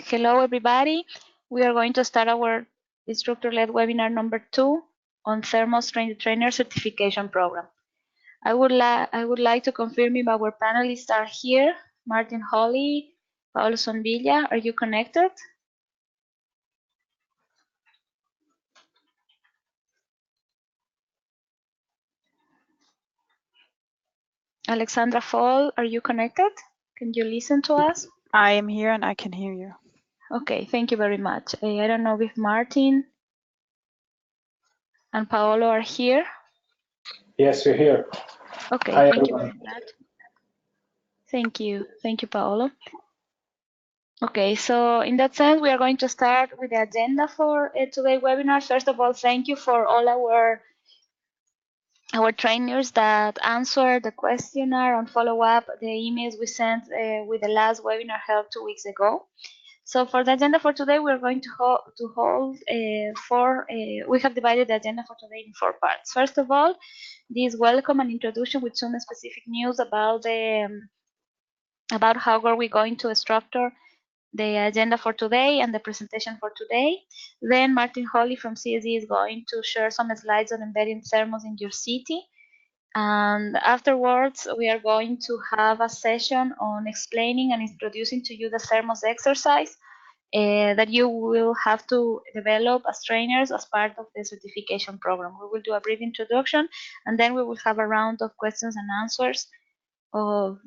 Hello, everybody. We are going to start our instructor-led webinar number 2 on THERMOS Trainer Certification Program. I would like to confirm if our panelists are here. Martin Holly, Paulo Sonvilla, are you connected? Alexandra Fall, are you connected? Can you listen to us? I am here and I can hear you. Okay, thank you very much. I don't know if Martin and Paolo are here. Yes, we're here. Okay, Hi, thank you everyone. very much. Thank you, Paolo. Okay, so in that sense, we are going to start with the agenda for today's webinar. First of all, thank you for all our trainers that answered the questionnaire and follow up the emails we sent with the last webinar held 2 weeks ago. So for the agenda for today, we're going to hold we have divided the agenda for today in 4 parts. First of all, this welcome and introduction with some specific news about how are we going to structure the agenda for today and the presentation for today. Then Martin Holly from CSE is going to share some slides on embedding THERMOS in your city. And afterwards, we are going to have a session on explaining and introducing to you the THERMOS exercise that you will have to develop as trainers as part of the certification program. We will do a brief introduction, and then we will have a round of questions and answers of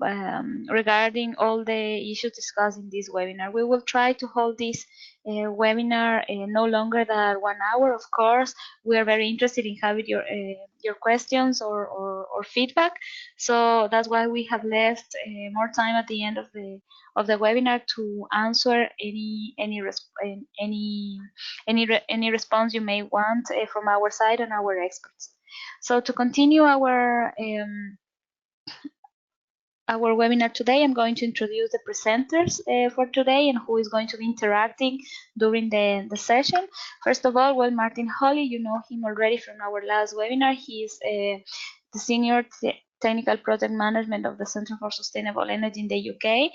regarding all the issues discussed in this webinar. We will try to hold this webinar no longer than 1 hour. Of course, we are very interested in having your questions or feedback. So that's why we have left more time at the end of the webinar to answer any response you may want from our side and our experts. So to continue our webinar today, I'm going to introduce the presenters for today and who is going to be interacting during the session. First of all, well, Martin Holly, you know him already from our last webinar. He is the Senior Technical Project Management of the Center for Sustainable Energy in the UK.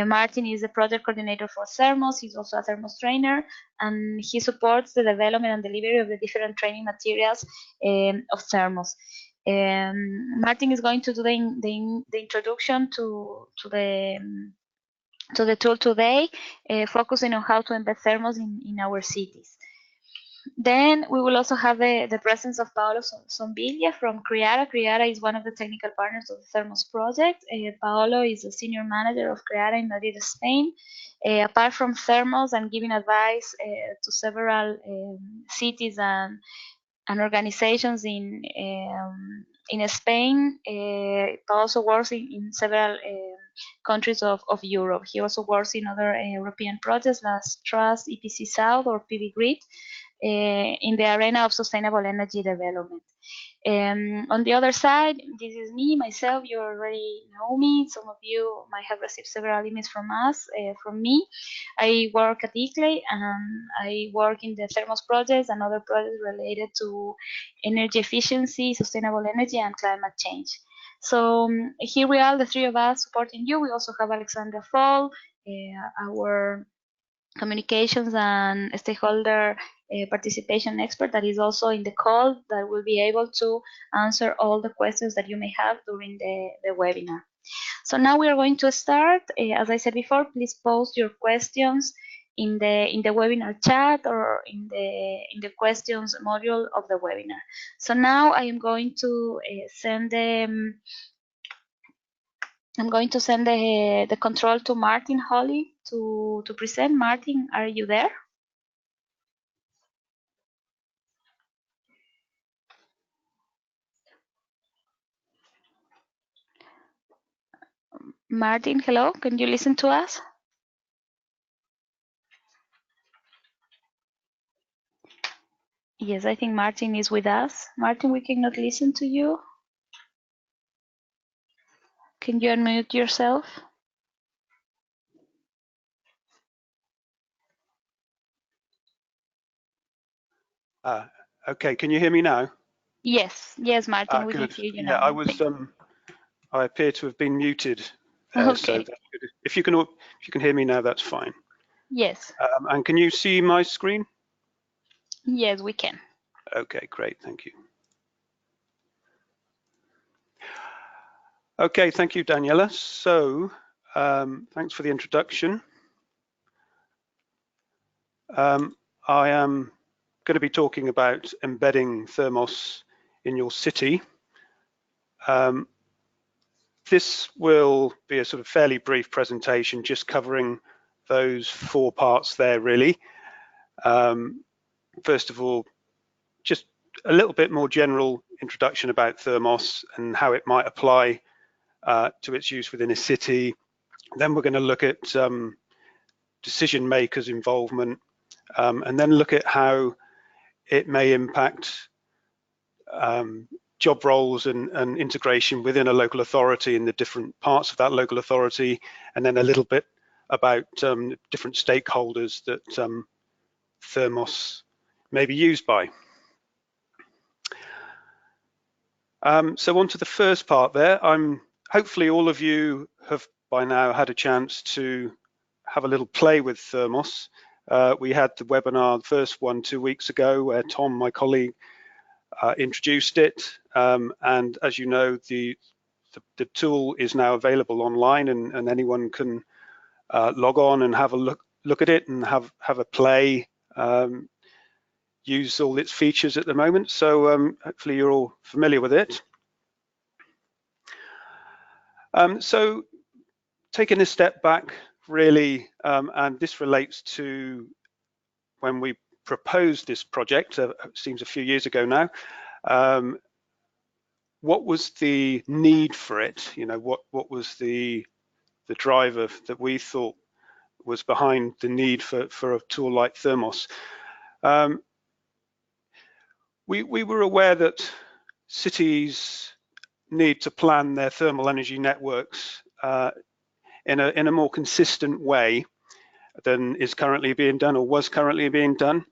Martin is the project coordinator for THERMOS. He's also a THERMOS trainer, and he supports the development and delivery of the different training materials of THERMOS. Martin is going to do the introduction to the tool today, focusing on how to embed THERMOS in our cities. Then we will also have the presence of Paolo Sonvilla from CREARA. CREARA is one of the technical partners of the THERMOS project. Paolo is a senior manager of CREARA in Madrid, Spain. Apart from THERMOS and giving advice to several cities and organizations in Spain, also works in several countries of Europe. He also works in other European projects like Trust, EPC South, or PV Grid in the arena of sustainable energy development. On the other side, this is me, myself. You already know me. Some of you might have received several emails from me. I work at ICLEI, and I work in the THERMOS projects and other projects related to energy efficiency, sustainable energy, and climate change. So here we are, the three of us supporting you. We also have Alexandra Fall, our communications and stakeholder participation expert that is also in the call, that will be able to answer all the questions that you may have during the webinar. So now we are going to start. As I said before, please post your questions in the webinar chat or in the questions module of the webinar. So now I am going to send the control to Martin Holly to present. Martin, are you there? Martin, hello, can you listen to us? Yes, I think Martin is with us. Martin, we cannot listen to you. Can you unmute yourself? Okay, can you hear me now? Yes, Martin, we can hear you now. Yeah, I appear to have been muted. Okay. So if you can hear me now, that's fine. Yes. And can you see my screen? Yes, we can. Okay, great, thank you. Okay, thank you, Daniela. So, thanks for the introduction. I am going to be talking about embedding THERMOS in your city. This will be a sort of fairly brief presentation, just covering those 4 parts there, really. First of all, just a little bit more general introduction about THERMOS and how it might apply to its use within a city. Then we're going to look at decision makers' involvement, and then look at how it may impact job roles and integration within a local authority in the different parts of that local authority, and then a little bit about different stakeholders that THERMOS may be used by. So on to the first part there. Hopefully all of you have by now had a chance to have a little play with THERMOS. We had the webinar, the first one 2 weeks ago, where Tom, my colleague, introduced it. And as you know, the tool is now available online, and anyone can log on and have a look at it and have a play, use all its features at the moment. So hopefully you're all familiar with it. So taking a step back, really, and this relates to when we proposed this project, it seems a few years ago now. What was the need for it? You know, what was the driver that we thought was behind the need for a tool like THERMOS? We were aware that cities need to plan their thermal energy networks in a more consistent way than is currently being done or was currently being done.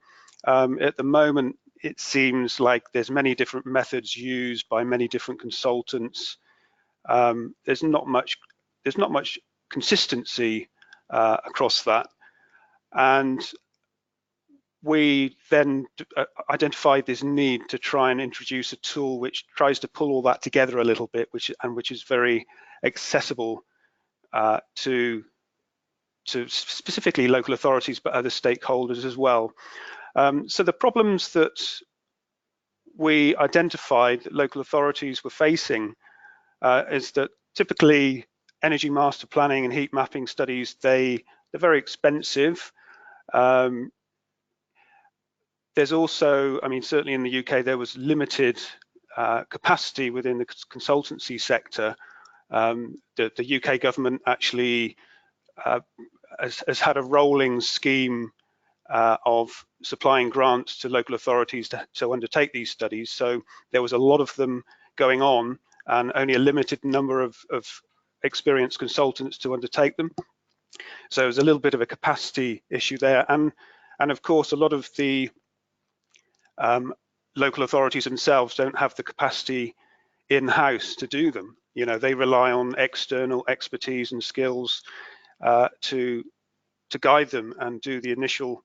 At the moment, it seems like there's many different methods used by many different consultants. There's not much consistency across that, and we then identified this need to try and introduce a tool which tries to pull all that together a little bit, which is very accessible to specifically local authorities, but other stakeholders as well. So the problems that we identified that local authorities were facing is that typically energy master planning and heat mapping studies, they're very expensive. There's also, I mean, certainly in the UK, there was limited capacity within the consultancy sector. The UK government actually has had a rolling scheme of supplying grants to local authorities to undertake these studies. So there was a lot of them going on and only a limited number of experienced consultants to undertake them. So there's a little bit of a capacity issue there. And of course, a lot of the local authorities themselves don't have the capacity in-house to do them. You know, they rely on external expertise and skills to guide them and do the initial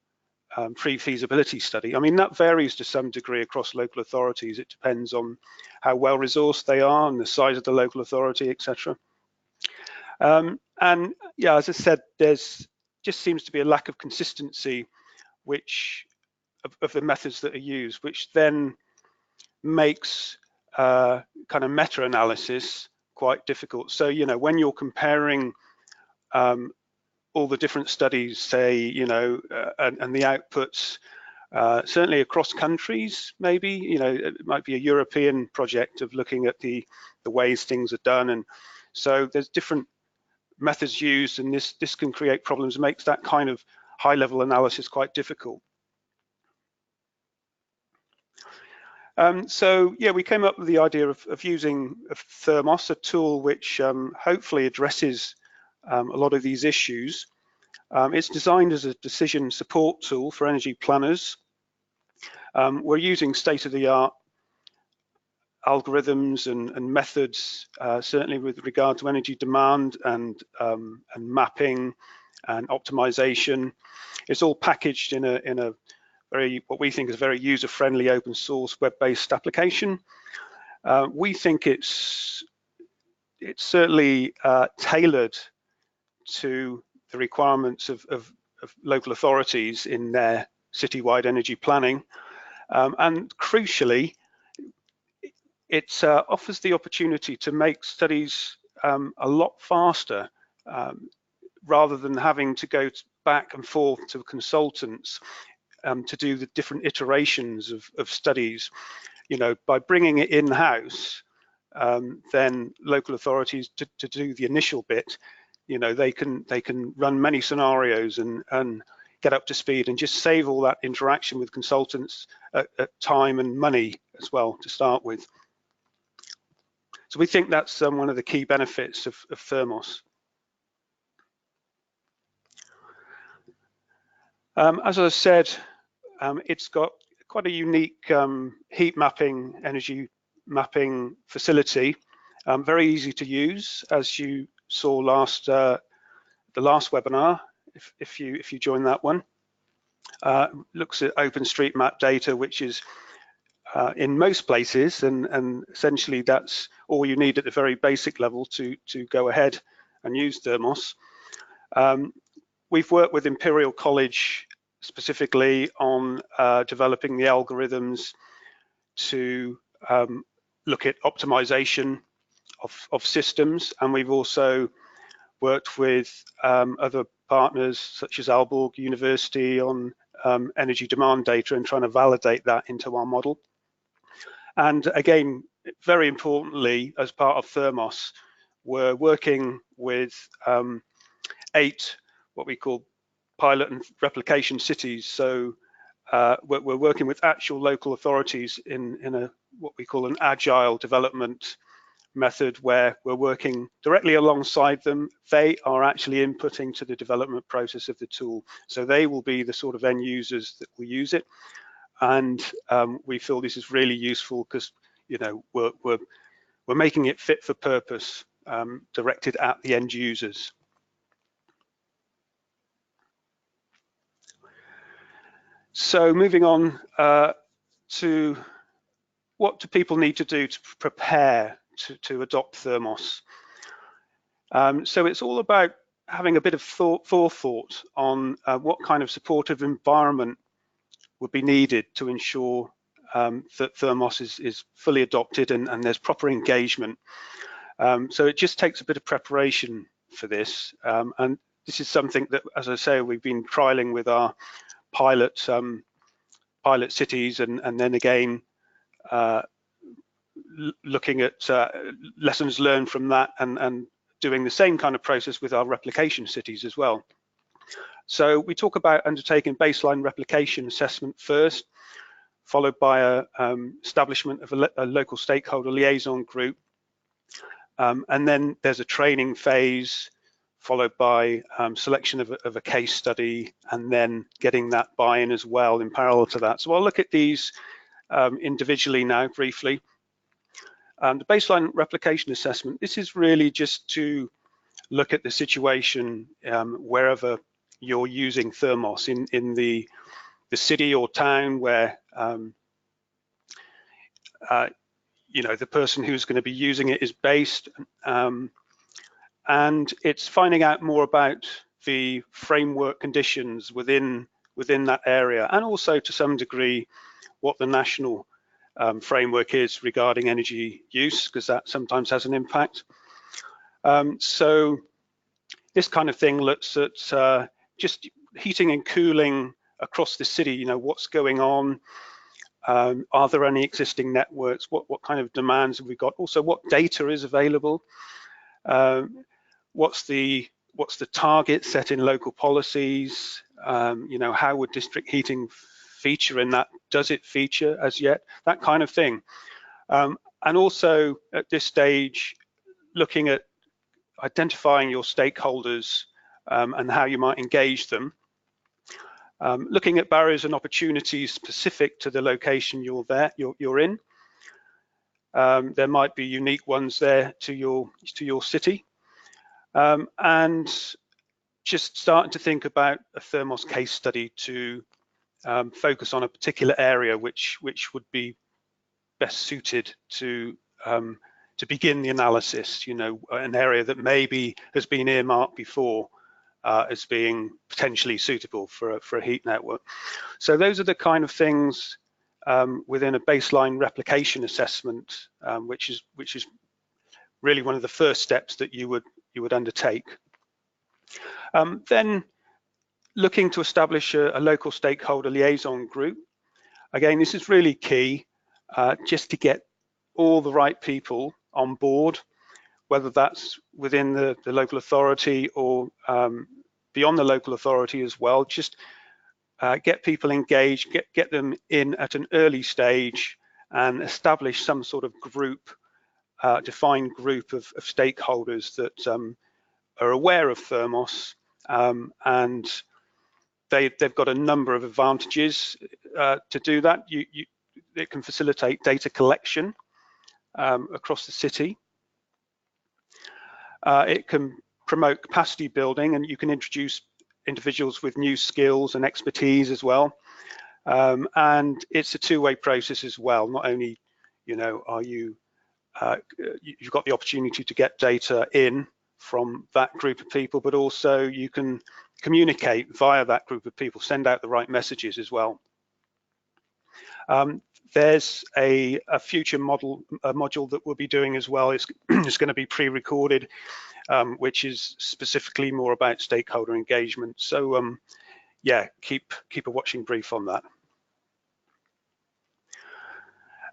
pre-feasibility study. I mean, that varies to some degree across local authorities. It depends on how well resourced they are and the size of the local authority, etc. And yeah, as I said, there's just seems to be a lack of consistency of the methods that are used, which then makes kind of meta-analysis quite difficult. So, you know, when you're comparing all the different studies, say, you know, and the outputs, certainly across countries, maybe, you know, it might be a European project of looking at the ways things are done. And so there's different methods used, and this can create problems, makes that kind of high-level analysis quite difficult. So yeah, we came up with the idea of using THERMOS, a tool which hopefully addresses a lot of these issues. It's designed as a decision support tool for energy planners. We're using state-of-the-art algorithms and methods, certainly with regard to energy demand and mapping and optimisation. It's all packaged in a very, what we think is a very user-friendly, open source, web-based application. We think it's certainly tailored to the requirements of local authorities in their citywide energy planning. And crucially, it offers the opportunity to make studies a lot faster, rather than having to go back and forth to consultants to do the different iterations of studies. You know, by bringing it in-house, then local authorities to do the initial bit, you know, they can run many scenarios and get up to speed and just save all that interaction with consultants at time and money as well to start with. So we think that's one of the key benefits of THERMOS. As I said, it's got quite a unique heat mapping, energy mapping facility, very easy to use, as you saw the last webinar, if you join that one. Looks at OpenStreetMap data, which is in most places, and essentially that's all you need at the very basic level to go ahead and use THERMOS. We've worked with Imperial College specifically on developing the algorithms to look at optimization of systems, and we've also worked with other partners such as Aalborg University on energy demand data and trying to validate that into our model. And again, very importantly, as part of THERMOS, we're working with 8 what we call pilot and replication cities. So we're working with actual local authorities in a what we call an agile development method, where we're working directly alongside them. They are actually inputting to the development process of the tool. So they will be the sort of end users that will use it. And we feel this is really useful because, you know, we're making it fit for purpose, directed at the end users. So moving on to what do people need to do to prepare to adopt THERMOS. So it's all about having a bit of forethought on what kind of supportive environment would be needed to ensure that THERMOS is fully adopted and there's proper engagement. So it just takes a bit of preparation for this. And this is something that, as I say, we've been trialing with our pilot cities, and then again looking at lessons learned from that, and doing the same kind of process with our replication cities as well. So we talk about undertaking baseline replication assessment first, followed by a establishment of a local stakeholder liaison group, and then there's a training phase, followed by selection of a case study, and then getting that buy-in as well in parallel to that. So I'll look at these individually now briefly. The baseline replication assessment, this is really just to look at the situation wherever you're using THERMOS in the city or town where you know, the person who's going to be using it is based, and it's finding out more about the framework conditions within that area, and also to some degree what the national framework is regarding energy use, because that sometimes has an impact. So this kind of thing looks at just heating and cooling across the city. You know, what's going on? Are there any existing networks? What kind of demands have we got? Also, what data is available? What's the target set in local policies? You know, how would district heating feature in that? Does it feature as yet? That kind of thing. And also at this stage, looking at identifying your stakeholders and how you might engage them. Looking at barriers and opportunities specific to the location you're in. There might be unique ones there to your city. And just starting to think about a THERMOS case study to focus on a particular area which would be best suited to begin the analysis, you know, an area that maybe has been earmarked before as being potentially suitable for a heat network. So those are the kind of things within a baseline replication assessment, which is really one of the first steps that you would undertake. Then looking to establish a local stakeholder liaison group. Again, this is really key, just to get all the right people on board, whether that's within the local authority or beyond the local authority as well. Just get people engaged, get them in at an early stage and establish some sort of group, defined group of stakeholders that are aware of THERMOS, and they've got a number of advantages to do that. It can facilitate data collection across the city. It can promote capacity building, and you can introduce individuals with new skills and expertise as well. And it's a two-way process as well. Not only, you know, are you've got the opportunity to get data in from that group of people, but also you can communicate via that group of people, send out the right messages as well. There's a future module that we'll be doing as well. It's going to be pre-recorded, which is specifically more about stakeholder engagement. So yeah, keep a watching brief on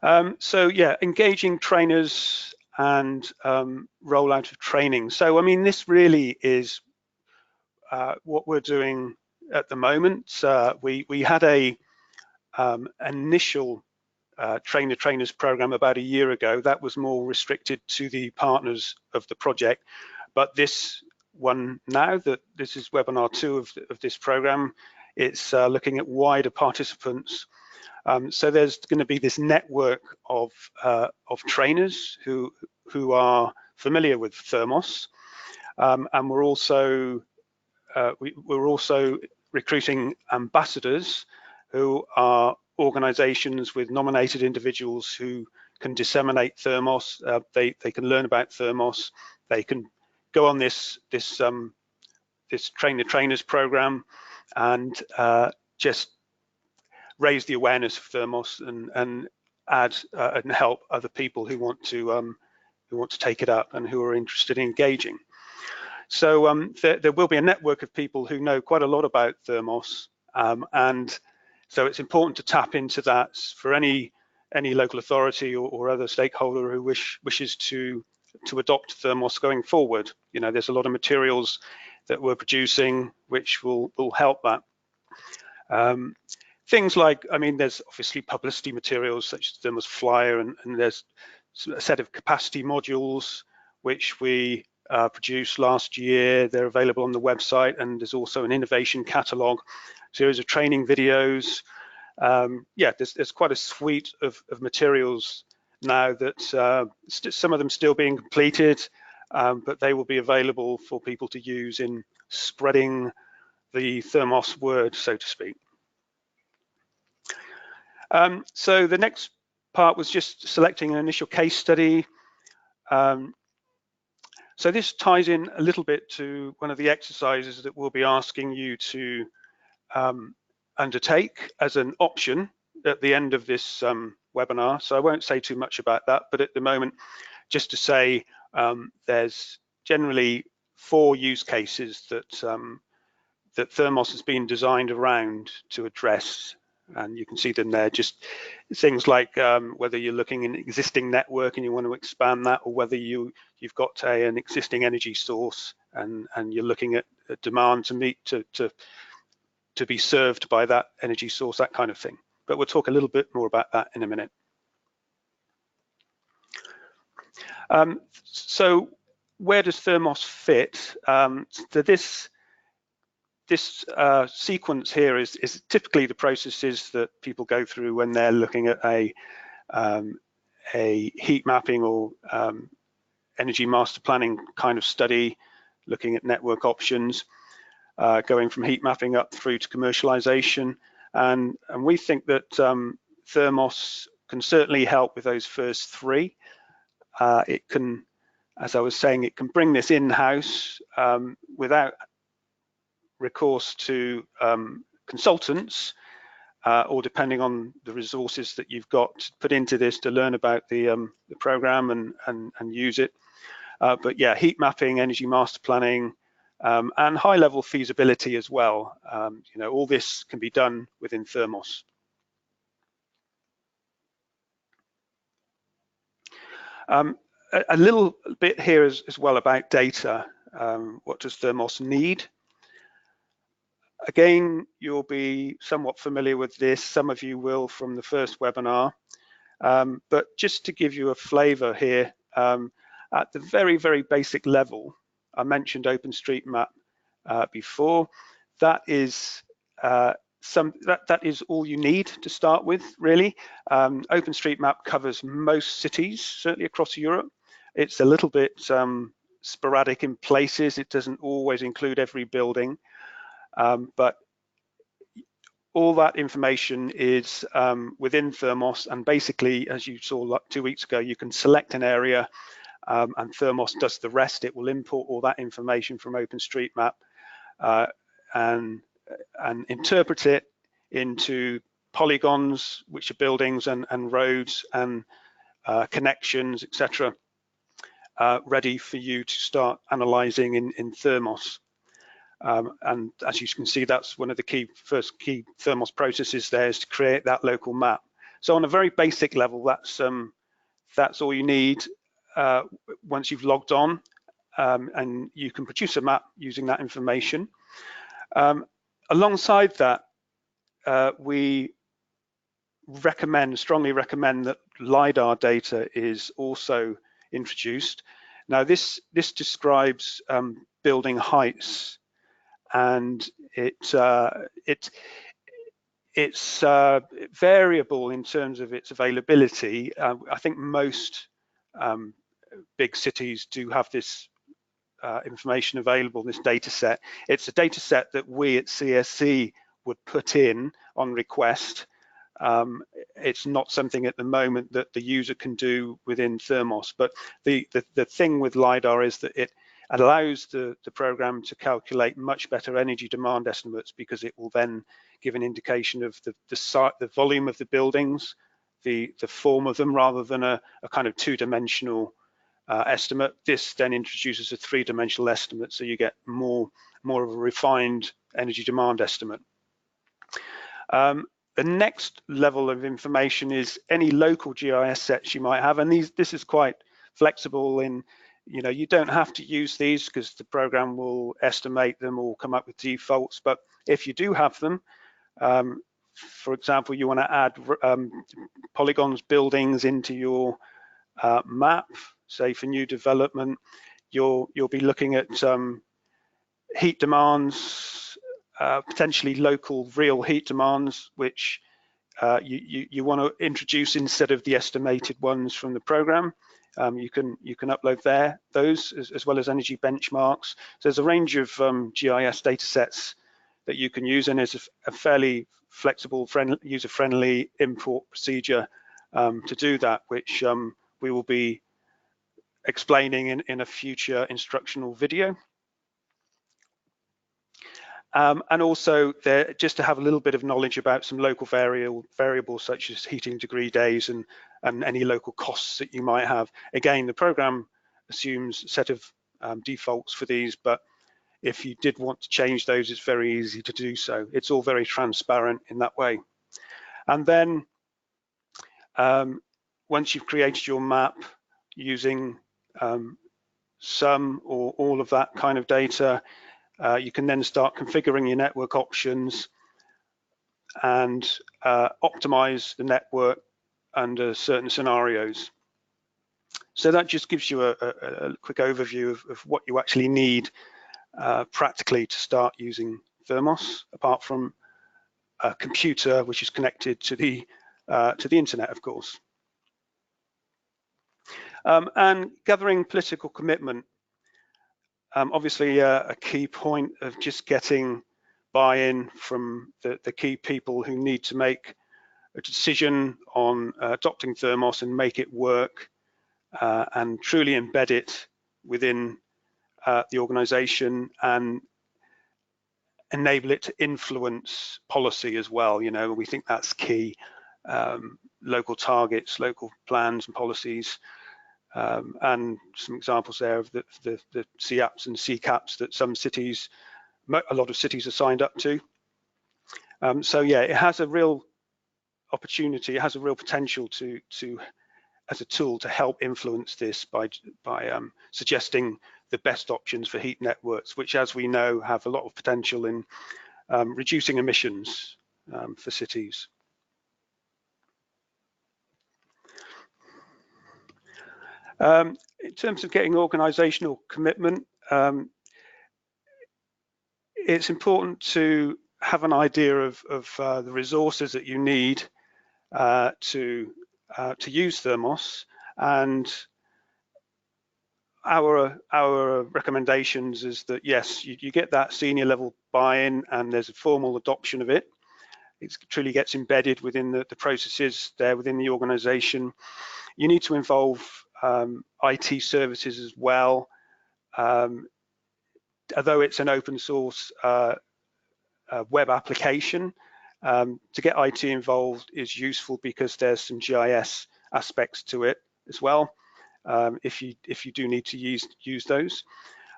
that. So yeah, engaging trainers and rollout of training. So I mean, this really is what we're doing at the moment. We had a initial trainers program about a year ago that was more restricted to the partners of the project, but this one now, that this is webinar 2 of this program, it's looking at wider participants. So there's going to be this network of trainers who are familiar with THERMOS, and we're also recruiting ambassadors who are organizations with nominated individuals who can disseminate THERMOS. They can learn about THERMOS. They can go on this train the trainers program and just raise the awareness of THERMOS and add and help other people who want to take it up and who are interested in engaging. So there will be a network of people who know quite a lot about THERMOS, and so it's important to tap into that for any local authority or other stakeholder who wishes to adopt THERMOS going forward. You know, there's a lot of materials that we're producing which will help that. Things like, I mean, there's obviously publicity materials such as THERMOS Flyer, and there's a set of capacity modules which we produced last year. They're available on the website, and there's also an innovation catalog, series of training videos. Yeah, there's quite a suite of materials now that some of them still being completed, but they will be available for people to use in spreading the THERMOS word, so to speak. So the next part was just selecting an initial case study. So this ties in a little bit to one of the exercises that we'll be asking you to undertake as an option at the end of this webinar. So I won't say too much about that, but at the moment, just to say there's generally 4 use cases that THERMOS has been designed around to address, and you can see them there. Just things like whether you're looking in an existing network and you want to expand that, or whether you've got an existing energy source and you're looking at demand to meet to be served by that energy source, that kind of thing. But we'll talk a little bit more about that in a minute. So where does THERMOS fit? So this sequence here is typically the processes that people go through when they're looking at a heat mapping or energy master planning kind of study, looking at network options. going from heat mapping up through to commercialization. And we think that THERMOS can certainly help with those first three. It can, as I was saying, it can bring this in-house without recourse to consultants, or depending on the resources that you've got to put into this to learn about the program and use it. But yeah, heat mapping, energy master planning, and high-level feasibility as well. You know, all this can be done within THERMOS. A little bit here as well about data. What does THERMOS need? Again, you'll be somewhat familiar with this. Some of you will from the first webinar. But just to give you a flavor here, at the very, very basic level, I mentioned OpenStreetMap before. That is that is all you need to start with, really. OpenStreetMap covers most cities, certainly across Europe. It's a little bit sporadic in places. It doesn't always include every building, but all that information is within THERMOS, and basically, as you saw 2 weeks ago, you can select an area and THERMOS does the rest. It will import all that information from OpenStreetMap and interpret it into polygons, which are buildings and roads and connections, etc., ready for you to start analyzing in THERMOS. And as you can see, that's one of the first key THERMOS processes there, is to create that local map. So on a very basic level, that's all you need once you've logged on, and you can produce a map using that information. Alongside that, we strongly recommend that LiDAR data is also introduced. Now, this describes building heights, and it's variable in terms of its availability. I think most big cities do have this information available, this data set. It's a data set that we at CSC would put in on request. It's not something at the moment that the user can do within THERMOS, but the thing with LiDAR is that it allows the program to calculate much better energy demand estimates, because it will then give an indication of the volume of the buildings, the form of them, rather than a kind of two-dimensional estimate. This then introduces a three-dimensional estimate, so you get more of a refined energy demand estimate. The next level of information is any local GIS sets you might have, and this is quite flexible in, you know, you don't have to use these because the program will estimate them or come up with defaults. But if you do have them, for example, you want to add polygons, buildings into your map, say for new development, you'll be looking at heat demands, potentially local real heat demands, which you want to introduce instead of the estimated ones from the program. You can upload those as well as energy benchmarks. So there's a range of GIS data sets that you can use, and there's a fairly flexible, user-friendly import procedure to do that, which we will be explaining in a future instructional video. And also, just to have a little bit of knowledge about some local variables such as heating degree days and any local costs that you might have. Again, the program assumes a set of defaults for these, but if you did want to change those, it's very easy to do so. It's all very transparent in that way. And then once you've created your map using some or all of that kind of data, you can then start configuring your network options and optimize the network under certain scenarios. So that just gives you a quick overview of what you actually need practically to start using THERMOS, apart from a computer which is connected to the internet, of course. And gathering political commitment. Obviously, a key point of just getting buy-in from the key people who need to make a decision on adopting THERMOS and make it work and truly embed it within the organization and enable it to influence policy as well. You know, we think that's key. Local targets, local plans and policies, and some examples there of the CAPs and CCAPs that some cities, a lot of cities are signed up to. So yeah, it has a real opportunity, it has a real potential to as a tool to help influence this by suggesting the best options for heat networks, which, as we know, have a lot of potential in reducing emissions for cities. In terms of getting organisational commitment, it's important to have an idea of the resources that you need to use THERMOS, and our recommendations is that yes, you get that senior level buy-in and there's a formal adoption of it. It truly gets embedded within the processes there within the organisation. You need to involve IT services as well. Although it's an open source web application, to get IT involved is useful because there's some GIS aspects to it as well, if you do need to use those.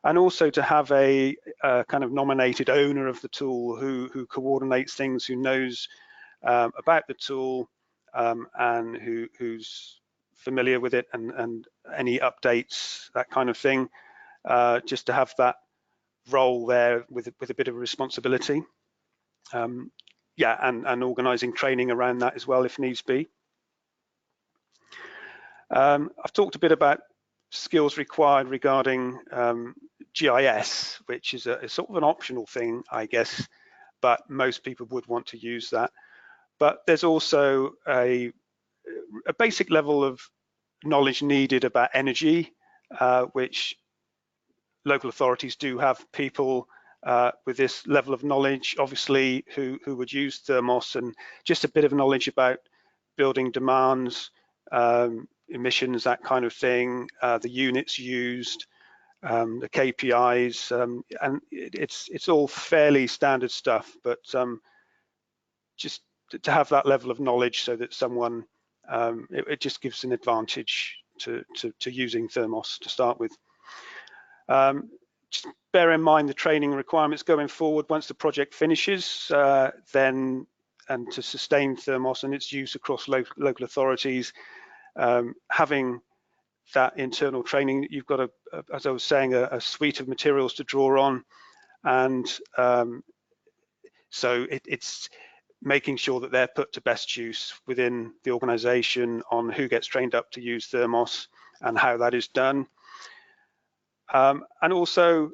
And also to have a kind of nominated owner of the tool who coordinates things, who knows about the tool, and who's familiar with it, and any updates, that kind of thing, just to have that role there with a bit of responsibility. Yeah, and organising training around that as well if needs be. I've talked a bit about skills required regarding GIS, which is a sort of an optional thing, I guess, but most people would want to use that. But there's also a basic level of knowledge needed about energy, which local authorities do have people with this level of knowledge, obviously, who would use THERMOS, and just a bit of knowledge about building demands, emissions, that kind of thing, the units used, the KPIs, and it's all fairly standard stuff, but just to have that level of knowledge so that someone, it just gives an advantage to using THERMOS to start with. Just bear in mind the training requirements going forward once the project finishes, then, and to sustain THERMOS and its use across local authorities, having that internal training, you've got as I was saying, a suite of materials to draw on, and so it's making sure that they're put to best use within the organisation on who gets trained up to use THERMOS and how that is done. And also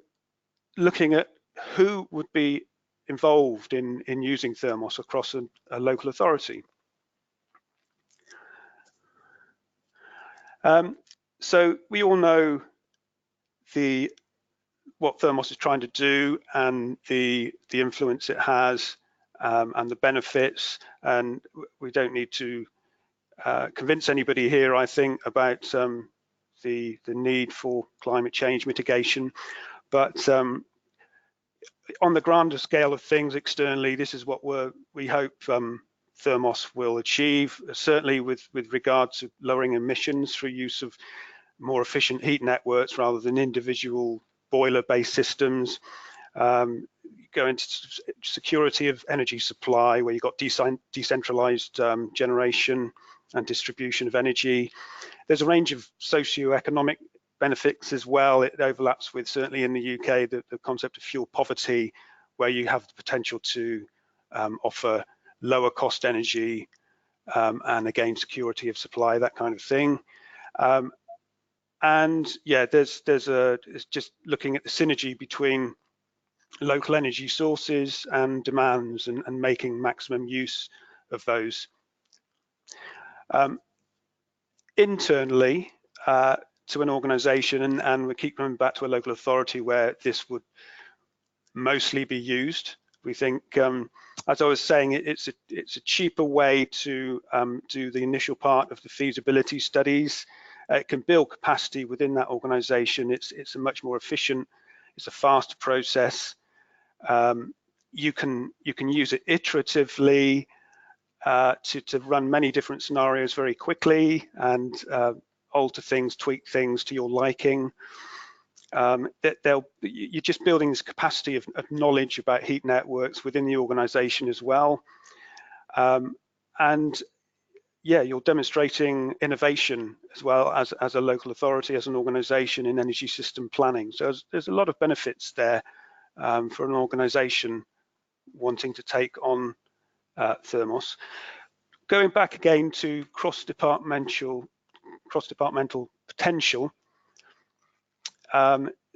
looking at who would be involved in using THERMOS across a local authority. So we all know what THERMOS is trying to do and the influence it has, and the benefits, and we don't need to convince anybody here, I think, about the need for climate change mitigation, but on the grander scale of things externally, this is what we hope THERMOS will achieve, certainly with regard to lowering emissions through use of more efficient heat networks rather than individual boiler-based systems. Go into security of energy supply, where you've got decentralized generation and distribution of energy. There's a range of socio-economic benefits as well. It overlaps with, certainly in the UK, the concept of fuel poverty, where you have the potential to offer lower cost energy, and again, security of supply, that kind of thing. And yeah, it's just looking at the synergy between local energy sources and demands, and making maximum use of those. Internally, to an organisation, and we keep coming back to a local authority where this would mostly be used. We think, as I was saying, it's a cheaper way to do the initial part of the feasibility studies. It can build capacity within that organisation. It's a much more efficient, it's a faster process. You can use it iteratively to run many different scenarios very quickly and alter things, tweak things to your liking. You're just building this capacity of knowledge about heat networks within the organization as well. And yeah, you're demonstrating innovation as well as a local authority, as an organization in energy system planning. So there's a lot of benefits there for an organization wanting to take on THERMOS. Going back again to cross-departmental potential.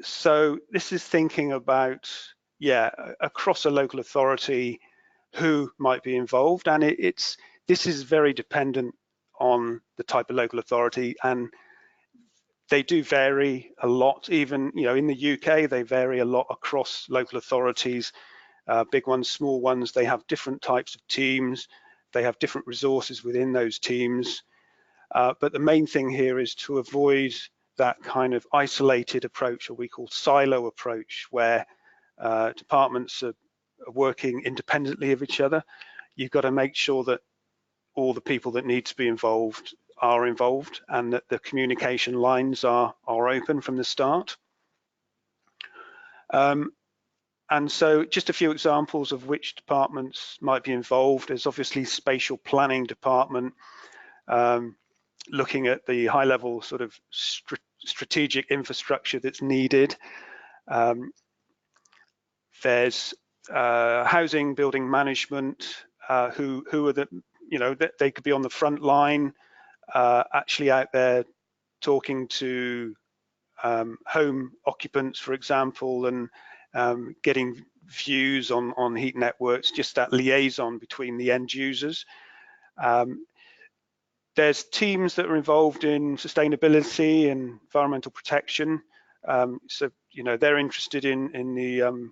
So this is thinking about, yeah, across a local authority who might be involved, and this is very dependent on the type of local authority, and they do vary a lot. Even, you know, in the UK, they vary a lot across local authorities, big ones, small ones. They have different types of teams. They have different resources within those teams. But the main thing here is to avoid that kind of isolated approach, or we call silo approach, where departments are working independently of each other. You've got to make sure that all the people that need to be involved are involved, and that the communication lines are open from the start. And so just a few examples of which departments might be involved. There's obviously spatial planning department, looking at the high level sort of strategic infrastructure that's needed. There's housing, building management, who are the, you know, they could be on the front line, actually out there talking to home occupants, for example, and getting views on heat networks, just that liaison between the end users. There's teams that are involved in sustainability and environmental protection. So, you know, they're interested in the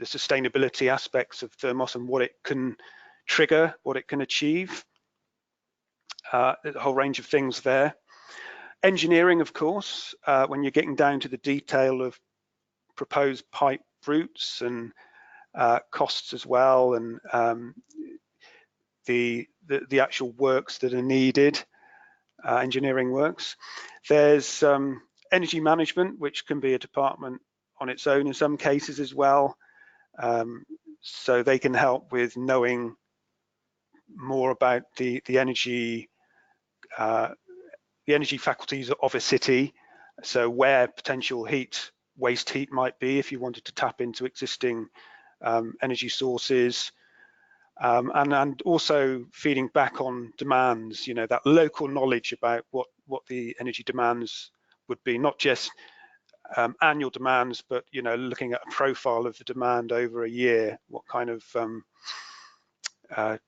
sustainability aspects of THERMOS and what it can trigger, what it can achieve. A whole range of things there. Engineering, of course, when you're getting down to the detail of proposed pipe routes and costs as well, and the actual works that are needed, engineering works. There's energy management, which can be a department on its own in some cases as well. So they can help with knowing more about the energy faculties of a city. So where potential waste heat might be if you wanted to tap into existing energy sources. And also feeding back on demands, you know, that local knowledge about what the energy demands would be, not just annual demands, but, you know, looking at a profile of the demand over a year, what kind of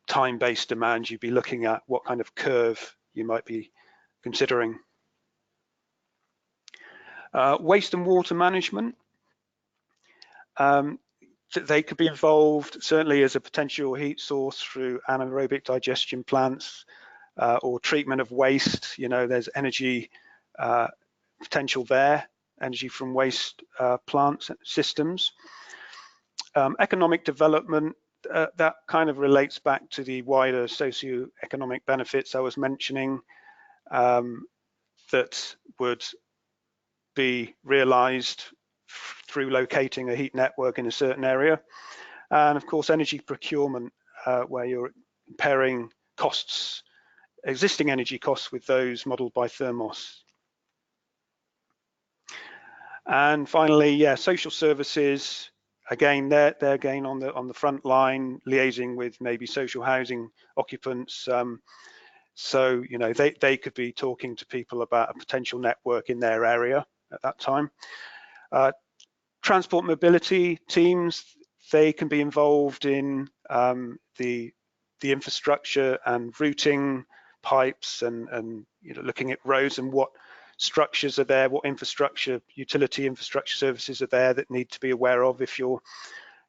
time-based demand you'd be looking at, what kind of curve you might be considering. Waste and water management. They could be involved certainly as a potential heat source through anaerobic digestion plants or treatment of waste. You know, there's energy potential there, energy from waste plant systems. Economic development, that kind of relates back to the wider socio-economic benefits I was mentioning that would be realized through locating a heat network in a certain area. And of course, energy procurement, where you're comparing costs, existing energy costs, with those modeled by THERMOS. And finally, yeah, social services. Again, they're again on the front line, liaising with maybe social housing occupants. So, you know, they could be talking to people about a potential network in their area at that time. Transport mobility teams, they can be involved in the infrastructure and routing pipes and looking at roads and what structures are there, what infrastructure, utility infrastructure services are there that need to be aware of if you're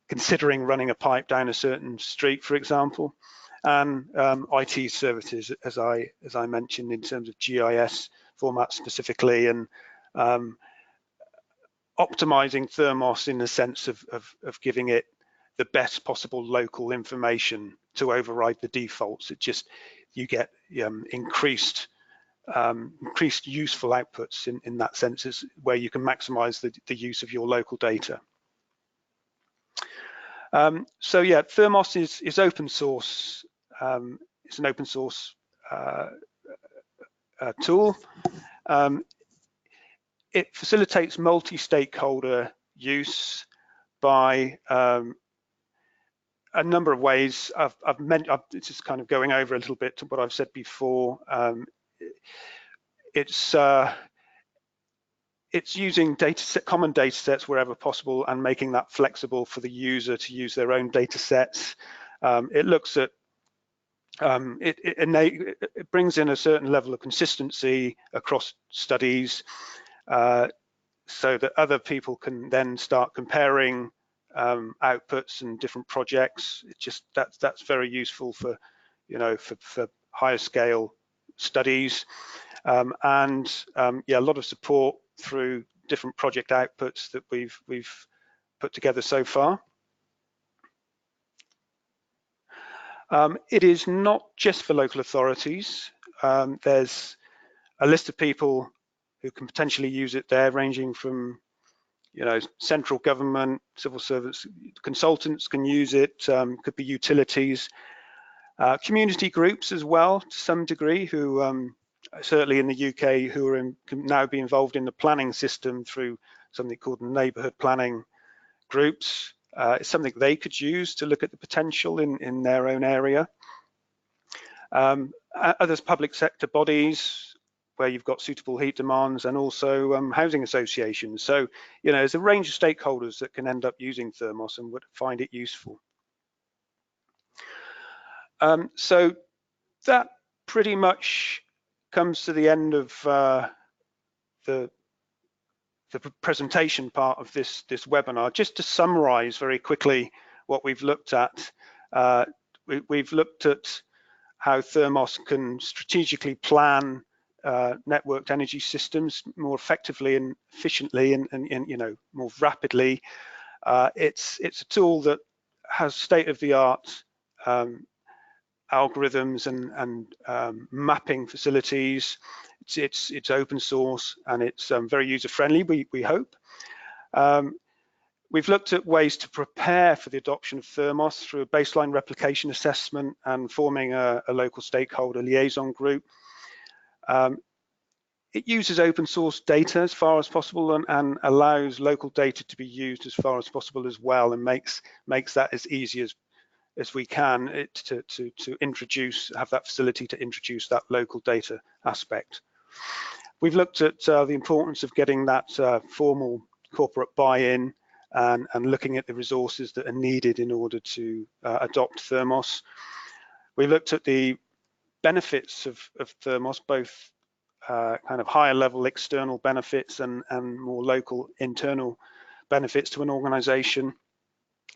considering running a pipe down a certain street, for example, and IT services, as I mentioned, in terms of GIS format specifically, and optimizing THERMOS in the sense of giving it the best possible local information to override the defaults. You get increased useful outputs in that sense, is where you can maximize the use of your local data. So yeah, THERMOS is open source. It's an open source tool. It facilitates multi-stakeholder use by a number of ways. This is kind of going over a little bit to what I've said before. It's using common data sets wherever possible and making that flexible for the user to use their own data sets. It looks at it brings in a certain level of consistency across studies, so that other people can then start comparing outputs and different projects. That's very useful for for higher scale studies, and yeah, a lot of support through different project outputs that we've put together so far. It is not just for local authorities. There's a list of people who can potentially use it there, ranging from central government, civil servants, consultants can use it, could be utilities, community groups as well to some degree, who certainly in the UK, who can now be involved in the planning system through something called neighbourhood planning groups. It's something they could use to look at the potential in their own area. Others, public sector bodies, where you've got suitable heat demands, and also housing associations. So, there's a range of stakeholders that can end up using THERMOS and would find it useful. So that pretty much comes to the end of the presentation part of this webinar. Just to summarize very quickly what we've looked at. We've looked at how THERMOS can strategically plan networked energy systems more effectively and efficiently and more rapidly. It's a tool that has state-of-the-art algorithms and mapping facilities. It's open source, and it's very user-friendly, we hope. We've looked at ways to prepare for the adoption of THERMOS through a baseline replication assessment and forming a local stakeholder liaison group. It uses open source data as far as possible and allows local data to be used as far as possible as well, and makes that as easy as we can to have that facility to introduce that local data aspect. We've looked at the importance of getting that formal corporate buy-in and looking at the resources that are needed in order to adopt THERMOS. We looked at the benefits of THERMOS, both kind of higher level external benefits and more local internal benefits to an organization.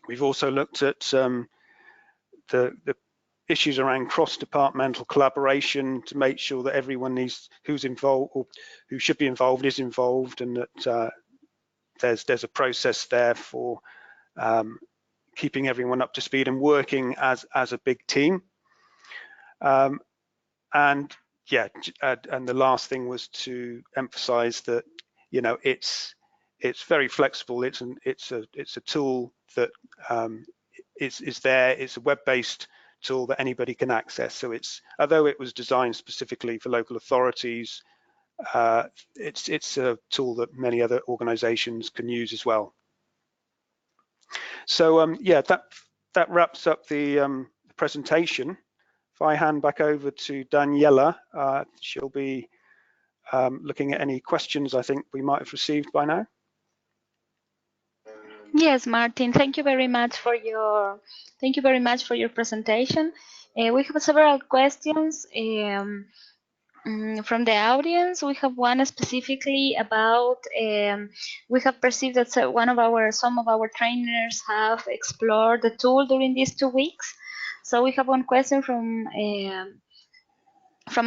We've also looked at the issues around cross-departmental collaboration to make sure that everyone who's involved or who should be involved is involved, and that there's a process there for keeping everyone up to speed and working as a big team. And yeah, and the last thing was to emphasize that it's very flexible. It's a tool that is there. It's a web-based tool that anybody can access. So although it was designed specifically for local authorities, it's a tool that many other organizations can use as well. So yeah, that wraps up the presentation. If I hand back over to Daniela, she'll be looking at any questions I think we might have received by now. Yes, Martin, thank you very much for your presentation. We have several questions from the audience. We have one specifically about, we have perceived that some of our trainers have explored the tool during these 2 weeks. So we have one question from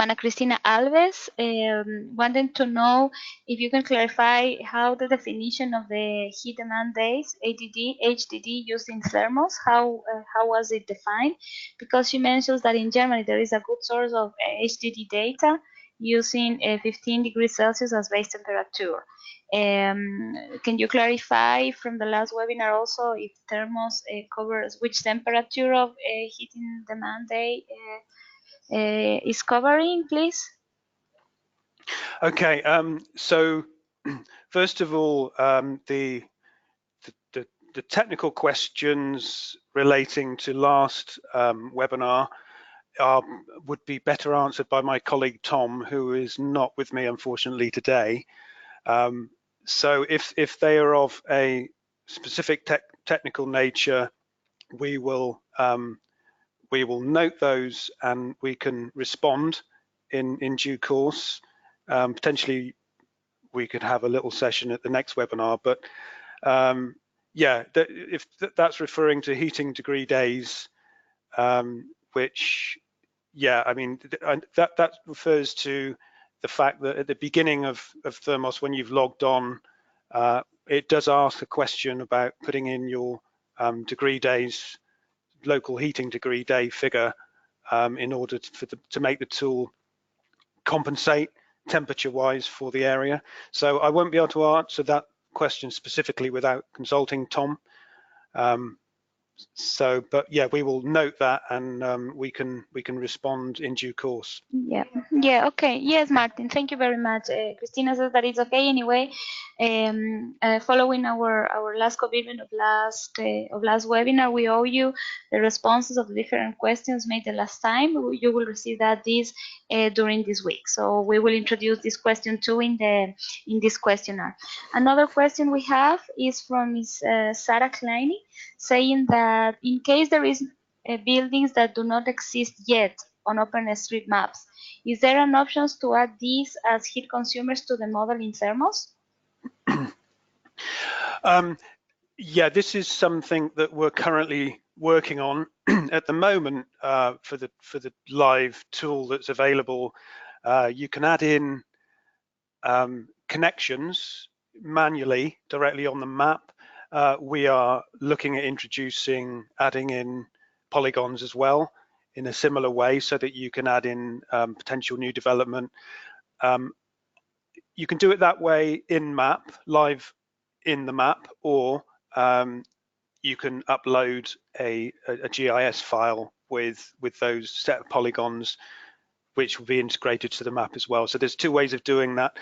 Ana Cristina Alves, wanting to know if you can clarify how the definition of the heat demand days, HDD used in THERMOS, how was it defined? Because she mentions that in Germany there is a good source of HDD data using 15 degrees Celsius as base temperature. Can you clarify from the last webinar also if THERMOS covers which temperature of heating demand day is covering, please? Okay, so first of all, the technical questions relating to last webinar would be better answered by my colleague Tom, who is not with me unfortunately today. So if they are of a specific technical nature, we will note those and we can respond in due course. Potentially we could have a little session at the next webinar, but yeah, if that's referring to heating degree days, which, yeah, I mean, that refers to the fact that at the beginning of THERMOS, when you've logged on, it does ask a question about putting in your degree days, local heating degree day figure, in order to make the tool compensate temperature-wise for the area. So I won't be able to answer that question specifically without consulting Tom. So, but yeah, we will note that and we can respond in due course. Yeah, okay. Yes, Martin, thank you very much. Christina says that it's okay anyway. Following our last commitment of last webinar, we owe you the responses of the different questions made the last time. You will receive that during this week. So we will introduce this question too in this questionnaire. Another question we have is from Ms. Sarah Kleine, saying that in case there is buildings that do not exist yet on OpenStreetMaps, is there an option to add these as heat consumers to the model in THERMOS? Yeah, this is something that we're currently working on at the moment. For the live tool that's available, you can add in connections manually directly on the map. We are looking at adding in polygons as well in a similar way, so that you can add in potential new development. You can do it that way in map, live in the map, or you can upload a GIS file with those set of polygons, which will be integrated to the map as well. So there's 2 ways of doing that.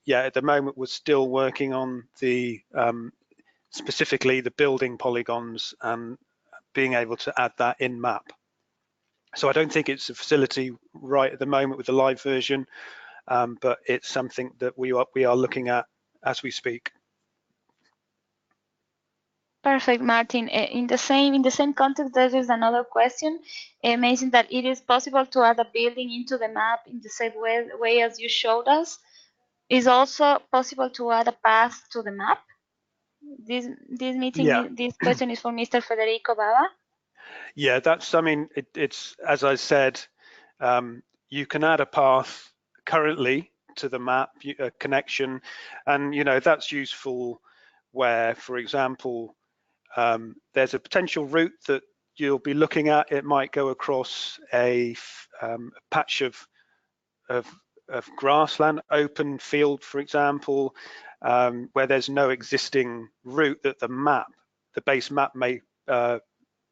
Yeah, at the moment we're still working on the specifically the building polygons and being able to add that in map. So I don't think it's a facility right at the moment with the live version, but it's something that we are looking at as we speak. Perfect, Martin. In the same context, there is another question mentioning that it is possible to add a building into the map in the same way as you showed us. Is also possible to add a path to the map. This question is for Mr. Federico Bava. Yeah, that's, I mean, it's as I said, you can add a path currently to the map, a connection, and that's useful where, for example, there's a potential route that you'll be looking at. It might go across a patch of grassland, open field, for example, where there's no existing route that the base map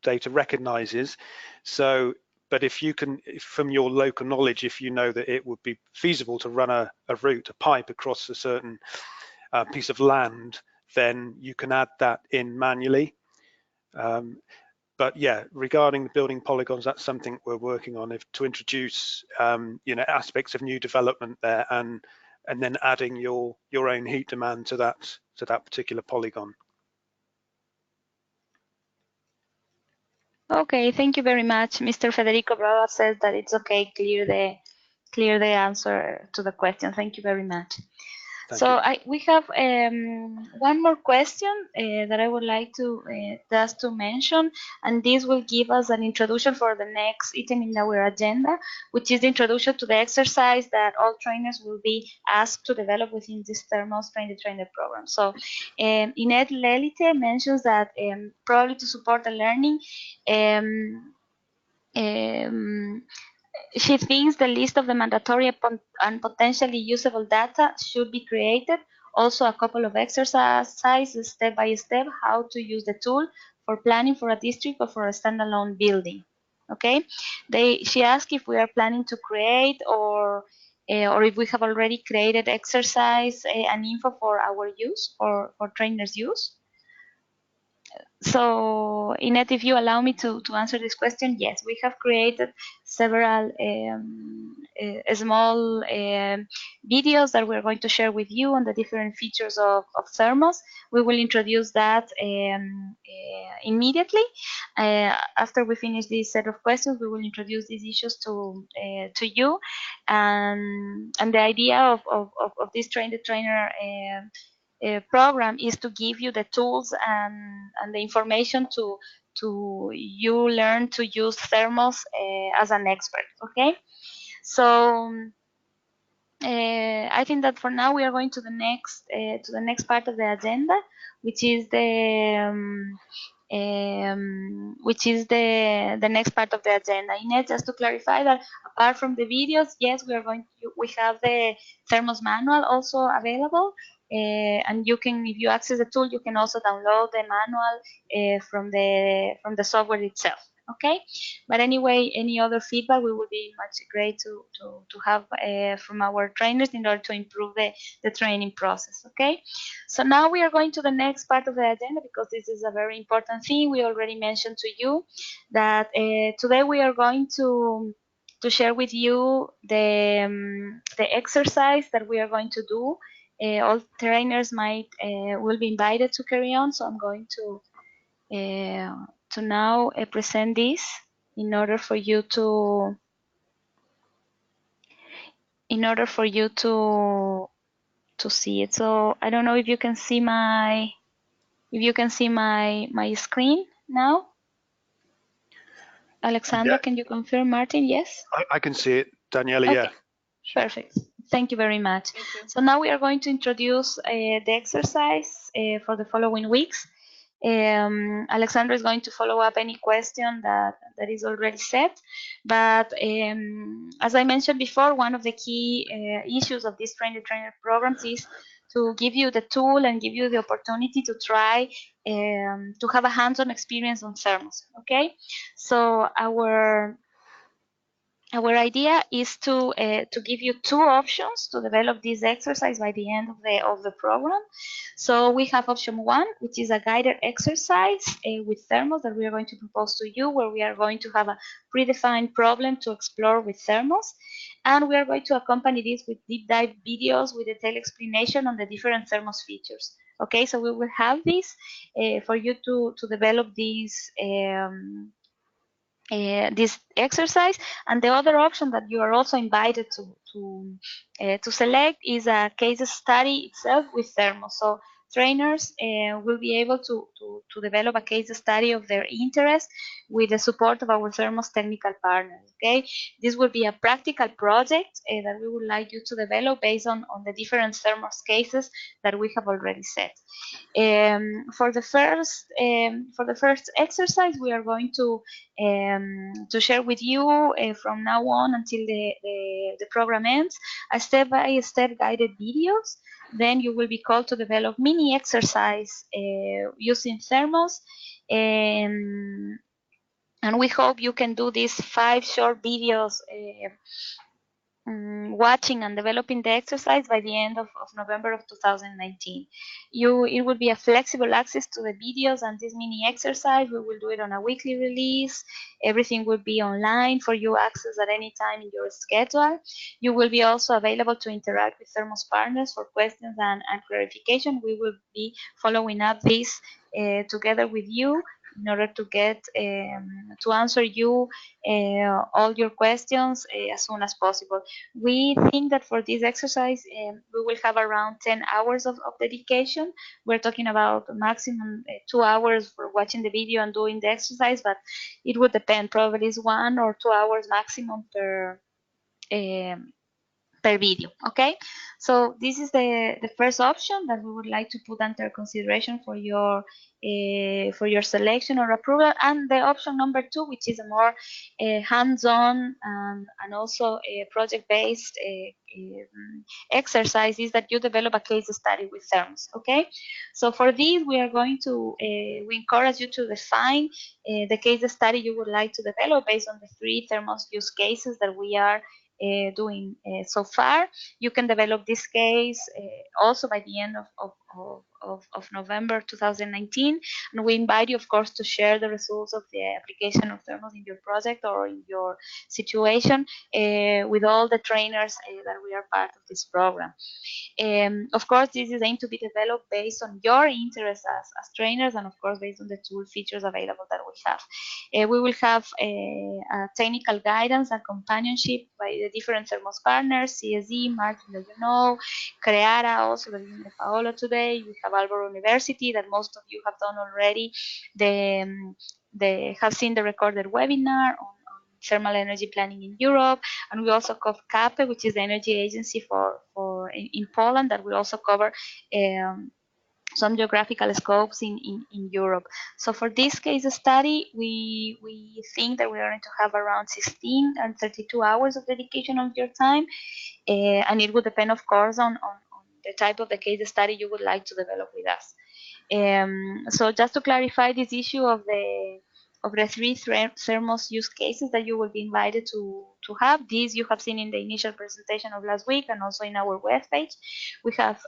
data recognizes. So, but if you can, from your local knowledge, if you know that it would be feasible to run a route, a pipe across a certain piece of land, then you can add that in manually. But yeah, regarding the building polygons, that's something we're working on, to introduce aspects of new development there, and then adding your own heat demand to that particular polygon. Okay, thank you very much. Mr. Federico Brava says that it's okay, clear the answer to the question. Thank you very much. Thank you. We have one more question that I would like to just to mention, and this will give us an introduction for the next item in our agenda, which is the introduction to the exercise that all trainers will be asked to develop within this THERMOS Train the Trainer program. So Inette Lelite mentions that probably to support the learning, she thinks the list of the mandatory and potentially usable data should be created. Also, a couple of exercises step by step how to use the tool for planning for a district or for a standalone building. Okay, she asked if we are planning to create or if we have already created exercise and info for our use or for trainers' use. So, Inette, if you allow me to answer this question, yes, we have created several small videos that we're going to share with you on the different features of THERMOS. We will introduce that immediately. After we finish this set of questions, we will introduce these issues to you. And the idea of this Train the Trainer program is to give you the tools and the information to you learn to use THERMOS as an expert. Okay, so I think that for now we are going to the next part of the agenda, which is the next part of the agenda. Inette, just to clarify that apart from the videos, yes, we have the THERMOS manual also available, and you can, if you access the tool, you can also download the manual from the software itself. Okay, but anyway, any other feedback, we would be much great to have from our trainers in order to improve the training process. Okay, so now we are going to the next part of the agenda because this is a very important thing. We already mentioned to you that today we are going to share with you the exercise that we are going to do. All trainers will be invited to carry on, so I'm going to now present this in order for you to see it. So I don't know if you can see my screen now. Alexandra, Yeah. can you confirm? Martin, yes? I can see it, Daniela. Okay. Yeah. Sure. Perfect. Thank you very much. So now we are going to introduce the exercise for the following weeks. Alexandra is going to follow up any question that is already set. But as I mentioned before, one of the key issues of these Train the Trainer programs is to give you the tool and give you the opportunity to try to have a hands-on experience on THERMOS. Okay, so our idea is to give you two options to develop this exercise by the end of the program. So we have option one, which is a guided exercise with THERMOS that we are going to propose to you, where we are going to have a predefined problem to explore with THERMOS. And we are going to accompany this with deep dive videos with detailed explanation on the different THERMOS features. Okay, so we will have this for you to develop this exercise, and the other option that you are also invited to select is a case study itself with THERMOS. So trainers will be able to develop a case study of their interest with the support of our THERMOS technical partners. Okay, this will be a practical project that we would like you to develop based on the different THERMOS cases that we have already set. For the first exercise, we are going to share with you from now on until the program ends a step-by-step guided videos. Then you will be called to develop mini exercise using THERMOS, and we hope you can do these 5 short videos watching and developing the exercise by the end of November of 2019. It will be a flexible access to the videos and this mini exercise. We will do it on a weekly release. Everything will be online for you access at any time in your schedule. You will be also available to interact with THERMOS partners for questions and clarification. We will be following up this together with you in order to get to answer you all your questions as soon as possible. We think that for this exercise we will have around 10 hours of dedication. We're talking about maximum 2 hours for watching the video and doing the exercise, but it would depend. Probably is 1 or 2 hours maximum um, per video. Okay, so this is the first option that we would like to put under consideration for your selection or approval, and the option number 2, which is a more hands-on and also a project-based exercise, is that you develop a case study with THERMOS. Okay, so for this we are going to we encourage you to define the case study you would like to develop based on the 3 THERMOS use cases that we are doing so far. You can develop this case also by the end of November 2019, and we invite you, of course, to share the results of the application of THERMOS in your project or in your situation with all the trainers that we are part of this program. Of course, this is aimed to be developed based on your interests as trainers, and of course based on the tool features available that we have. We will have a technical guidance and companionship by the different THERMOS partners, CSE, Martin, that you know, CREARA, also that you met Paolo today. We have Aalborg University that most of you have done already. They have seen the recorded webinar on thermal energy planning in Europe, and we also cover CAPE, which is the energy agency in Poland, that will also cover some geographical scopes in Europe. So for this case study, we think that we are going to have around 16 and 32 hours of dedication of your time, and it would depend, of course, on the type of the case study you would like to develop with us. So just to clarify this issue of the 3 THERMOS use cases that you will be invited to have. These you have seen in the initial presentation of last week and also in our webpage. We have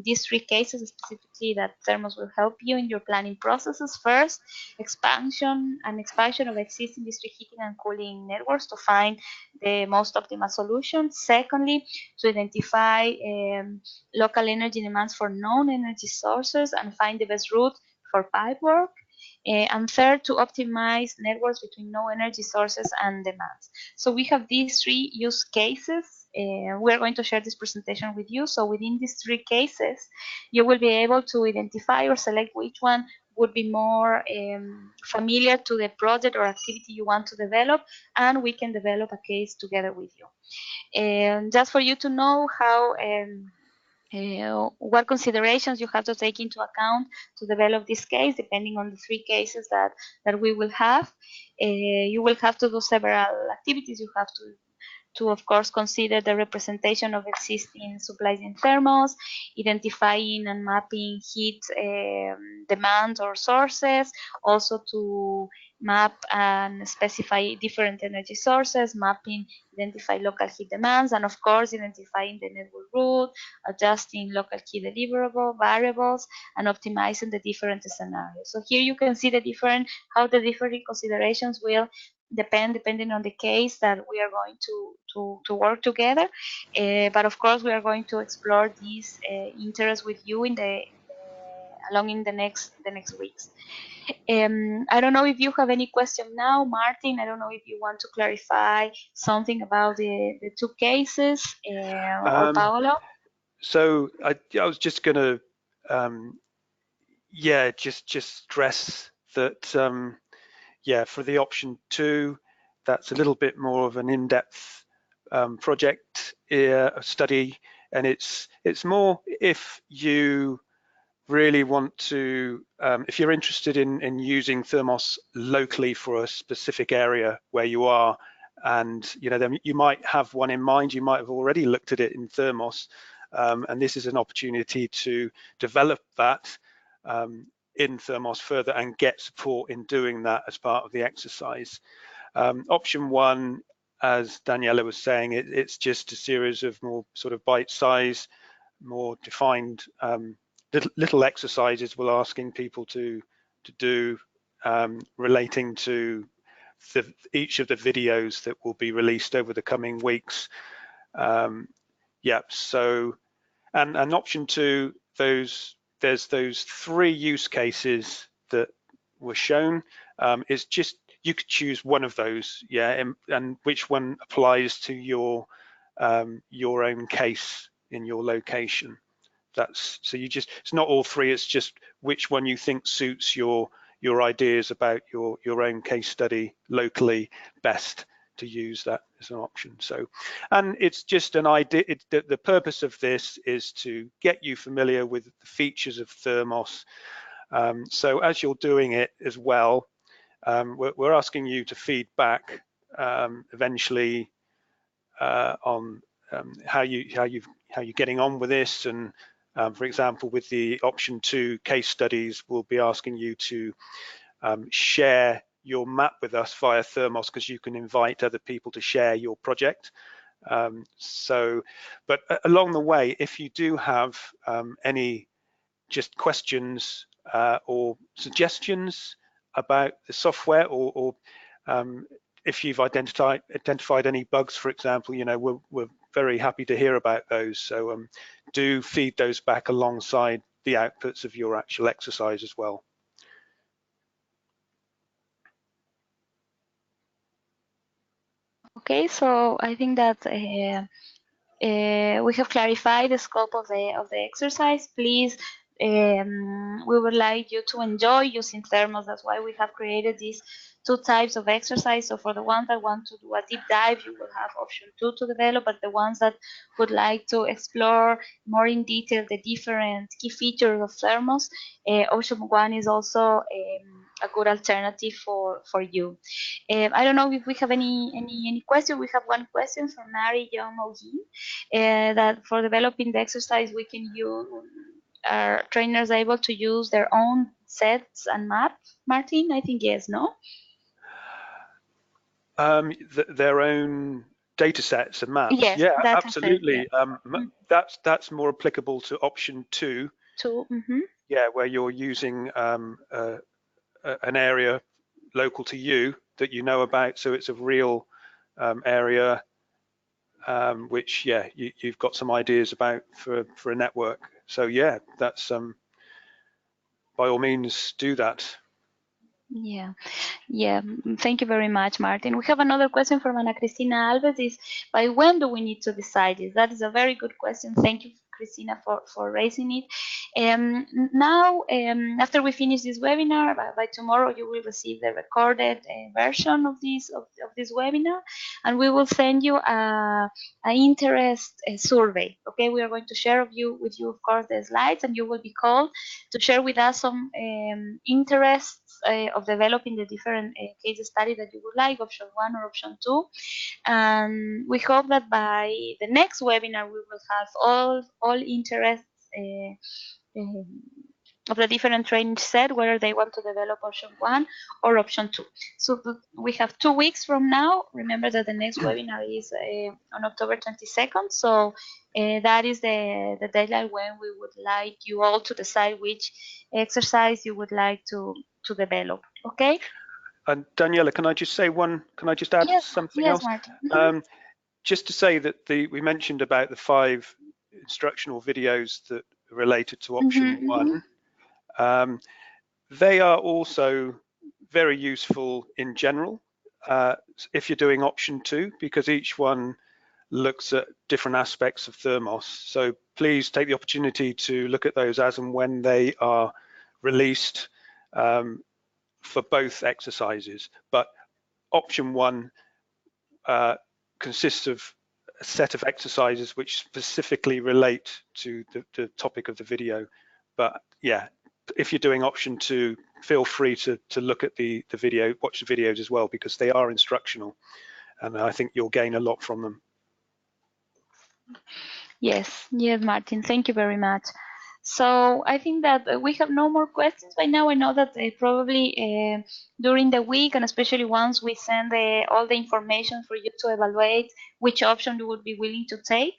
these 3 cases specifically that THERMOS will help you in your planning processes. First, expansion of existing district heating and cooling networks to find the most optimal solution. Secondly, to identify local energy demands for known energy sources and find the best route for pipework. And third, to optimize networks between known energy sources and demands. So we have these 3 use cases. We're going to share this presentation with you. So within these 3 cases, you will be able to identify or select which one would be more familiar to the project or activity you want to develop, and we can develop a case together with you. And just for you to know how what considerations you have to take into account to develop this case, depending on the 3 cases that we will have. You will have to do several activities. You have to of course consider the representation of existing supplies in THERMOS, identifying and mapping heat demands or sources, also to map and specify different energy sources, mapping, identify local heat demands, and of course identifying the network route, adjusting local key deliverable variables, and optimizing the different scenarios. So here you can see how the different considerations will depending on the case that we are going to work together. But of course, we are going to explore these interests with you in the next weeks. I don't know if you have any question now, Martin. I don't know if you want to clarify something about the 2 cases, or Paolo. So I was just going to, just stress that, for the option 2, that's a little bit more of an in-depth project study, and it's more if you really want to, if you're interested in using THERMOS locally for a specific area where you are, and then you might have one in mind, you might have already looked at it in THERMOS, and this is an opportunity to develop that in THERMOS further and get support in doing that as part of the exercise. Option 1, as Daniela was saying, it's just a series of more sort of bite-sized, more defined little exercises we're asking people to do relating to each of the videos that will be released over the coming weeks. So and option 2, there's those 3 use cases that were shown, is just you could choose one of those, yeah, and which one applies to your own case in your location. That's so you just, it's not all three, it's just which one you think suits your ideas about your own case study locally best, to use that as an option. So, and it's just an idea. The purpose of this is to get you familiar with the features of THERMOS. So as you're doing it as well, we're asking you to feed back eventually on how you're getting on with this. And for example, with the option 2 case studies, we'll be asking you to share your map with us via THERMOS, because you can invite other people to share your project. But along the way, if you do have any just questions or suggestions about the software, or if you've identified any bugs, for example, you know, we're very happy to hear about those. So do feed those back alongside the outputs of your actual exercise as well. Okay, so I think that we have clarified the scope of the exercise. Please, we would like you to enjoy using THERMOS. That's why we have created these 2 types of exercise. So for the ones that want to do a deep dive, you will have option 2 to develop, but the ones that would like to explore more in detail the different key features of THERMOS, option 1 is also a good alternative for you. I don't know if we have any question. We have one question from Mary Young Ogin, that for developing the exercise, we can use, are trainers able to use their own sets and maps? Martin, I think yes, no? Their own data sets and maps. Yes, yeah, data absolutely. set, yeah. That's more applicable to option 2. Yeah, where you're using an area local to you that you know about, so it's a real area which, yeah, you've got some ideas about for a network. So yeah, that's by all means do that. Yeah, thank you very much, Martin. We have another question from Ana Cristina Alves, is by when do we need to decide this? That is a very good question. Thank you, Cristina, for raising it. Now, after we finish this webinar, by tomorrow you will receive the recorded version of this webinar, and we will send you an interest survey. Okay, we are going to share with you, of course, the slides, and you will be called to share with us some interests of developing the different case study that you would like, option 1 or option 2. And we hope that by the next webinar we will have all interests of the different training set, whether they want to develop option 1 or option 2. So we have 2 weeks from now. Remember that the next webinar is on October 22nd. So that is the deadline when we would like you all to decide which exercise you would like to develop. Okay. And Daniela, can I just say can I just add something else? Martin. Just to say that we mentioned about the 5 instructional videos that are related to option 1. They are also very useful in general if you're doing option 2, because each one looks at different aspects of THERMOS. So please take the opportunity to look at those as and when they are released for both exercises. But option 1 consists of a set of exercises which specifically relate to the topic of the video. But yeah, if you're doing option 2, feel free to look at the video, watch the videos as well, because they are instructional, and I think you'll gain a lot from them. Yes, Martin, thank you very much. So I think that we have no more questions by now. I know that probably during the week, and especially once we send all the information for you to evaluate which option you would be willing to take,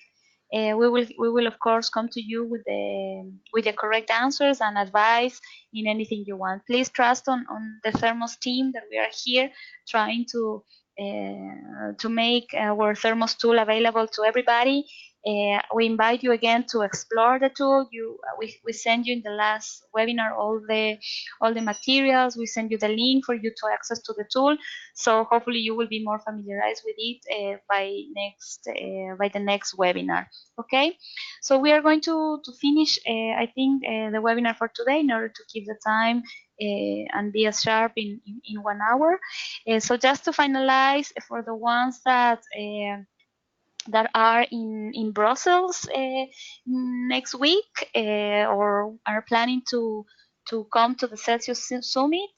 we will of course come to you with the correct answers and advice in anything you want. Please trust on the THERMOS team, that we are here trying to make our THERMOS tool available to everybody. We invite you again to explore the tool. We send you in the last webinar all the materials. We send you the link for you to access to the tool. So hopefully you will be more familiarized with it by the next webinar. Okay, so we are going to finish, I think, the webinar for today in order to keep the time and be as sharp in 1 hour. So just to finalize, for the ones that are in Brussels next week or are planning to come to the Celsius Summit,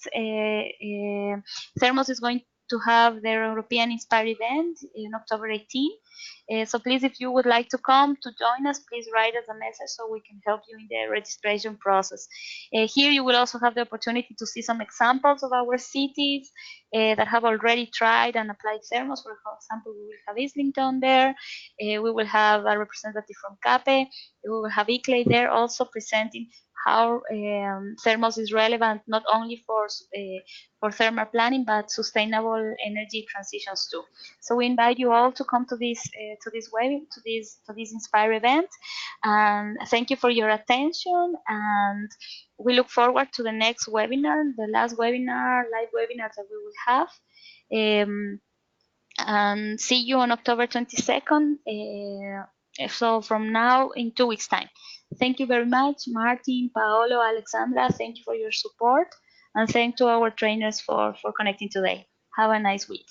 THERMOS is going to have their European Inspire event in October 18. So please, if you would like to come to join us, please write us a message so we can help you in the registration process. Here you will also have the opportunity to see some examples of our cities that have already tried and applied THERMOS. For example, we will have Islington there. We will have a representative from CAPE. We will have ICLEI there also presenting how THERMOS is relevant not only for thermal planning but sustainable energy transitions too. So we invite you all to come to this Inspire event, and thank you for your attention. And we look forward to the next webinar, the last webinar, live webinar that we will have. And see you on October 22nd. So from now in 2 weeks' time. Thank you very much, Martin, Paolo, Alexandra. Thank you for your support, and thank to our trainers for connecting today. Have a nice week.